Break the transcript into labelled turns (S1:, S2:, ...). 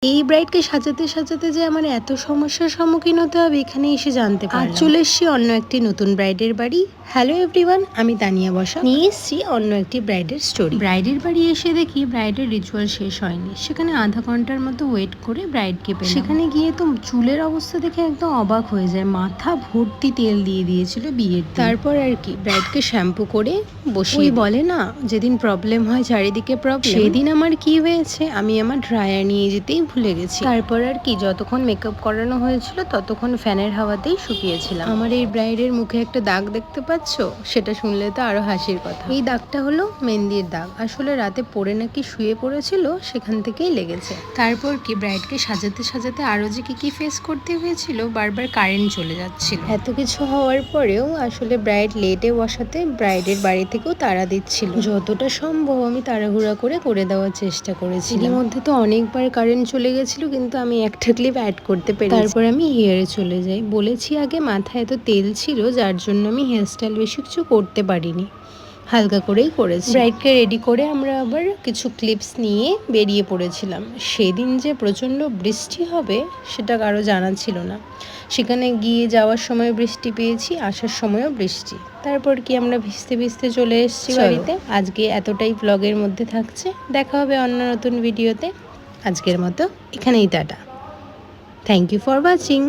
S1: এই ব্রাইডকে সাজাতে সাজাতে যে আমার এত সমস্যার সম্মুখীন হতে হবে এখানে এসে জানতে পারলাম। চলে এসেছি অন্য একটি নতুন ব্রাইডের বাড়ি। হ্যালো এভরিওয়ান, আমি তানিয়া বসা নিয়ে এসেছি অন্য একটি ব্রাইডের স্টোরি। ব্রাইডের বাড়ি এসে দেখি ব্রাইডের রিচুয়াল শেষ হয়নি, সেখানে আধা ঘন্টার মতো ওয়েট করে ব্রাইডকে পেলাম। সেখানে গিয়ে তো চুলের অবস্থা দেখে একদম অবাক হয়ে যায়, মাথা ভর্তি তেল দিয়ে দিয়েছিল বিয়ের দিন। তারপর আর কি ব্রাইডকে শ্যাম্পু করে বসিয়ে বলে না, যেদিন প্রবলেম হয় চারিদিকে প্রবলেম, সেদিন আমার কি হয়েছে আমি আমার ড্রায়ার নিয়ে যেতেই ভুলে গেছি। তারপর আর কি যতক্ষণ মেকআপ করানো হয়েছিল ততক্ষণ ফ্যানের হাওয়াতেই শুকিয়েছিলাম। আমার এই ব্রাইডের মুখে একটা দাগ দেখতে পাচ্ছ, সেটা শুনলে তো আরো হাসির কথা। এই দাগটা হলো মেহেন্দির দাগ, আসলে রাতে পরে নাকি শুয়ে পড়েছিল, সেখান থেকেই লেগেছে। তারপর কি ব্রাইডকে সাজাতে সাজাতে আরো যে কি ফেস করতে হয়েছিল, বারবার কারেন্ট চলে যাচ্ছিল। এত কিছু হওয়ার পরেও আসলে ব্রাইড লেটে বসাতে ব্রাইডের বাড়ি থেকেও তাড়া দিচ্ছিল। যতটা সম্ভব আমি তাড়াহুড়া করে দেওয়ার চেষ্টা করেছি। এর মধ্যে তো অনেকবার কারেন্ট চলে গেছিল, কিন্তু আমি একটা ক্লিপ অ্যাড করতে পেরেছি। তারপর আমি হেয়ারে চলে যাই। বলেছি আগে মাথায় এত তেল ছিল যার জন্য আমি হেয়ারস্টাইল বেশি কিছু করতে পারিনি, হালকা করেই করেছি। ব্রাইডকে রেডি করে আমরা আবার কিছু ক্লিপস নিয়ে বেরিয়ে পড়েছিলাম। সেদিন যে প্রচণ্ড বৃষ্টি হবে সেটা কারো জানা ছিল না। সেখানে গিয়ে যাওয়ার সময় বৃষ্টি পেয়েছি, আসার সময়ও বৃষ্টি। তারপর কি আমরা ভিজতে ভিজতে চলে এসেছি বাড়িতে। আজকে এতটাই ব্লগের মধ্যে থাকছে, দেখা হবে অন্য নতুন ভিডিওতে। আজকের মতো এখানেই tata. Thank you for watching.